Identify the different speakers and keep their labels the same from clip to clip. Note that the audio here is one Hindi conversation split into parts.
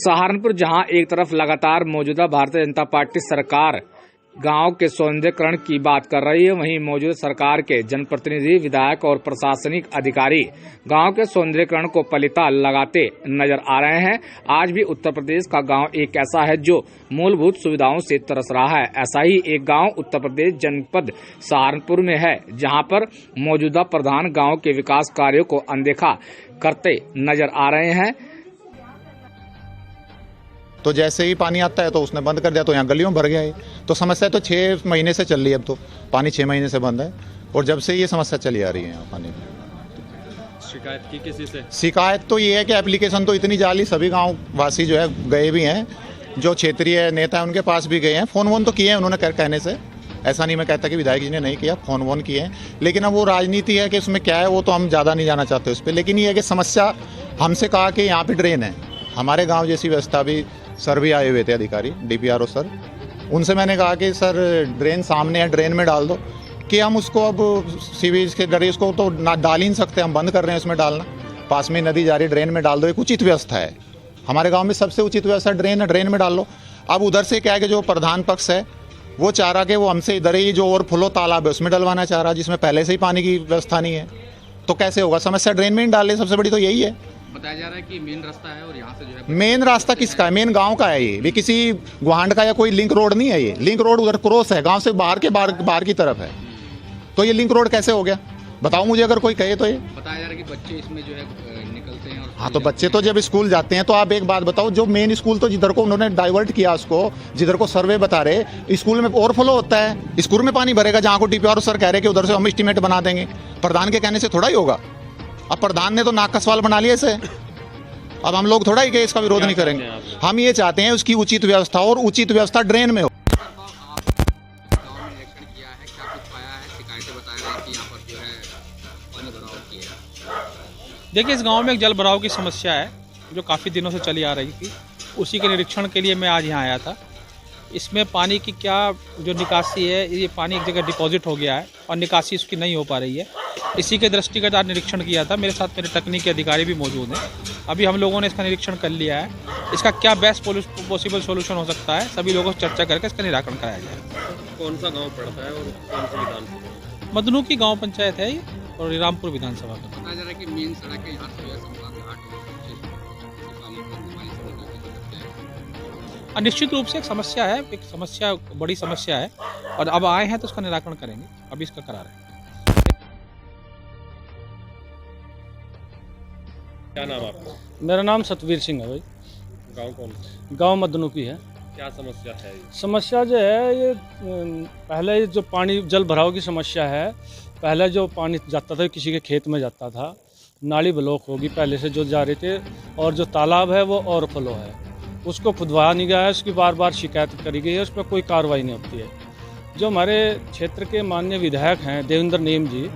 Speaker 1: सहारनपुर जहां एक तरफ लगातार मौजूदा भारतीय जनता पार्टी सरकार गांव के सौंदर्यीकरण की बात कर रही है, वहीं मौजूदा सरकार के जनप्रतिनिधि, विधायक और प्रशासनिक अधिकारी गांव के सौंदर्यीकरण को पलीता लगाते नजर आ रहे हैं। आज भी उत्तर प्रदेश का गांव एक ऐसा है जो मूलभूत सुविधाओं से तरस रहा है। ऐसा ही एक गांव उत्तर प्रदेश जनपद सहारनपुर में है, जहां पर मौजूदा प्रधान गांव के विकास कार्यों को अनदेखा करते नजर आ रहे हैं।
Speaker 2: तो जैसे ही पानी आता है तो उसने बंद कर दिया, तो यहाँ गलियों में भर गया है। तो समस्या तो 6 महीने से चल रही है। अब तो पानी 6 महीने से बंद है और जब से ये समस्या चली आ रही है यहाँ पानी की।
Speaker 3: शिकायत की किसी से? शिकायत
Speaker 2: तो ये है कि एप्लीकेशन तो इतनी जाली, सभी गांव वासी जो है गए भी हैं, जो क्षेत्रीय नेता है उनके पास भी गए हैं, फोन वोन तो किए हैं उन्होंने कहने से। ऐसा नहीं मैं कहता कि विधायक जी ने नहीं किया, फोन वोन किए हैं, लेकिन अब वो राजनीति है कि उसमें क्या है वो तो हम ज़्यादा नहीं जाना चाहते उस पर। लेकिन ये है कि समस्या हमसे कहा कि यहाँ पे ड्रेन है, हमारे गाँव जैसी व्यवस्था भी सर भी आए हुए थे अधिकारी, DPRO सर, उनसे मैंने कहा कि सर ड्रेन सामने है, ड्रेन में डाल दो, कि हम उसको अब सीवेज के डरे उसको तो ना डाल ही नहीं सकते, हम बंद कर रहे हैं उसमें डालना। पास में नदी जा रही, ड्रेन में डाल दो, एक उचित व्यवस्था है। हमारे गांव में सबसे उचित व्यवस्था ड्रेन है, ड्रेन में डाल लो। अब उधर से क्या है कि जो प्रधान पक्ष है वो चाह रहा कि वो हमसे इधर ही जो ओवरफ्लो तालाब है उसमें डलवाना चाह रहा, जिसमें पहले से ही पानी की व्यवस्था नहीं है। तो कैसे होगा? समस्या ड्रेन में ही डाले, सबसे बड़ी तो यही है।
Speaker 3: बताया जा रहा है कि मेन रास्ता है और यहाँ से जो है
Speaker 2: मेन रास्ता किसका है? मेन गांव का है। ये किसी गुहांड का या कोई लिंक रोड नहीं है। ये लिंक रोड उधर क्रॉस है, गांव से बाहर की तरफ है। तो ये लिंक रोड कैसे हो गया बताओ मुझे, अगर कोई कहे तो। ये
Speaker 3: बताया जा रहा है कि बच्चे इसमें जो है निकलते हैं और
Speaker 2: हाँ, तो बच्चे तो जब स्कूल जाते हैं तो आप एक बात बताओ, जो मेन स्कूल तो जिधर को उन्होंने डाइवर्ट किया, उसको जिधर को सर्वे बता रहे, स्कूल में ओवरफ्लो होता है, स्कूल में पानी भरेगा, जहाँ को DPRO सर कह रहे कि उधर से हम एस्टीमेट बना देंगे। प्रधान के कहने से थोड़ा ही होगा। अब प्रधान ने तो नाक का सवाल बना लिया इसे। अब हम लोग थोड़ा ही कि इसका विरोध नहीं करेंगे। हम ये चाहते हैं उसकी उचित व्यवस्था, और उचित व्यवस्था ड्रेन में हो।
Speaker 4: देखिए, इस गांव में एक जल भराव की समस्या है जो काफ़ी दिनों से चली आ रही थी। उसी के निरीक्षण के लिए मैं आज यहाँ आया था। इसमें पानी की क्या जो निकासी है, ये पानी एक जगह डिपॉजिट हो गया है और निकासी इसकी नहीं हो पा रही है। इसी के दृष्टिगत आज निरीक्षण किया था। मेरे साथ मेरे तकनीकी अधिकारी भी मौजूद हैं। अभी हम लोगों ने इसका निरीक्षण कर लिया है। इसका क्या बेस्ट पॉसिबल सोल्यूशन हो सकता है, सभी लोगों से चर्चा करके इसका निराकरण कराया जाए।
Speaker 3: कौन सा गाँव पड़ता है और कौन सी विधानसभा?
Speaker 4: मदनू की गाँव पंचायत है ये और रामपुर विधानसभा का।
Speaker 3: बताया जा रहा है कि मेन सड़क है यहाँ से
Speaker 4: निश्चित रूप से एक समस्या है, एक समस्या, बड़ी समस्या है, और अब आए हैं तो उसका निराकरण करेंगे। अभी इसका करा रहे हैं।
Speaker 3: क्या नाम आपका?
Speaker 5: मेरा नाम सतवीर सिंह है भाई।
Speaker 3: गांव कौन?
Speaker 5: गांव मदनू की है।
Speaker 3: क्या समस्या है?
Speaker 5: समस्या जो है ये पहले जो पानी जल भराव की समस्या है। पहले जो पानी जाता था किसी के खेत में जाता था, नाली ब्लॉक होगी पहले से जो जा रहे थे, और जो तालाब है वो ओवरफ्लो है, उसको खुदवाया नहीं गया है। उसकी बार बार शिकायत करी गई है, उस पर कोई कार्रवाई नहीं होती है। जो हमारे क्षेत्र के माननीय विधायक हैं देवेंद्र नेम जी,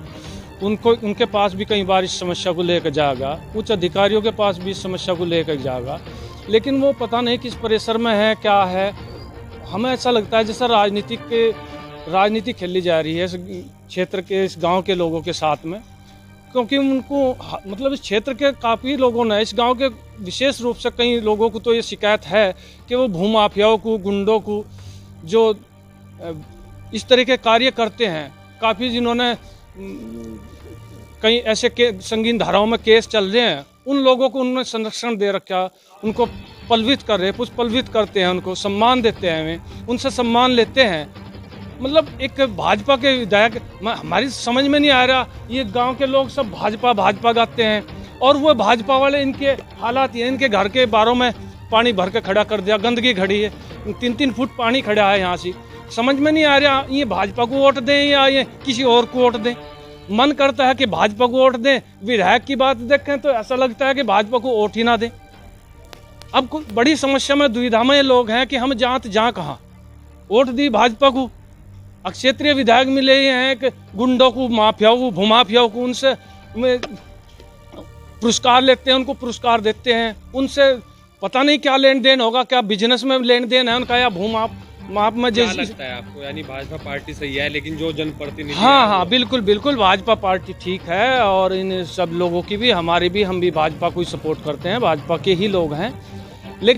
Speaker 5: उनके पास भी कई बार इस समस्या को लेकर जाएगा, उच्च अधिकारियों के पास भी इस समस्या को लेकर जाएगा, लेकिन वो पता नहीं किस प्रेशर में है, क्या है। हमें ऐसा लगता है जैसे राजनीति खेली जा रही है इस क्षेत्र के, इस गांव के लोगों के साथ में, क्योंकि उनको मतलब इस क्षेत्र के काफ़ी लोगों ने, इस गांव के विशेष रूप से कई लोगों को तो ये शिकायत है कि वो भूमाफियाओं को, गुंडों को, जो इस तरह के कार्य करते हैं, काफ़ी जिन्होंने कई ऐसे संगीन धाराओं में केस चल रहे हैं, उन लोगों को उन्होंने संरक्षण दे रखा, उनको पलवित कर रहे, पुष्पलवित करते हैं, उनको सम्मान देते हैं, हमें उनसे सम्मान लेते हैं। मतलब एक भाजपा के विधायक, हमारी समझ में नहीं आ रहा, ये गांव के लोग सब भाजपा गाते हैं, और वो भाजपा वाले, इनके हालात ये, इनके घर के बारों में पानी भर के खड़ा कर दिया, गंदगी खड़ी है, 3-3 फुट पानी खड़ा है यहाँ से। समझ में नहीं आ रहा ये भाजपा को वोट दें या ये किसी और को वोट दें। मन करता है कि भाजपा को वोट दें, विधायक की बात देखें तो ऐसा लगता है कि भाजपा को वोट ही ना दें। अब बड़ी समस्या में, दुविधा में ये लोग हैं कि हम जहाँ कहाँ वोट दी भाजपा को। क्षेत्रीय विधायक मिले हैं कि गुंडों को, माफियाओं को, भूमाफियाओं को, उनसे पुरस्कार लेते हैं, उनको पुरस्कार देते हैं, उनसे पता नहीं क्या लेन देन होगा, क्या बिजनेस में लेन देन है उनका, या भूमाप में।
Speaker 3: क्या लगता है आपको? यानी भाजपा पार्टी सही है, लेकिन जो जनप्रतिनिधि,
Speaker 5: हाँ, बिल्कुल भाजपा पार्टी ठीक है, और इन सब लोगों की भी, हमारी भी, हम भी भाजपा को ही सपोर्ट करते हैं, भाजपा के ही लोग हैं।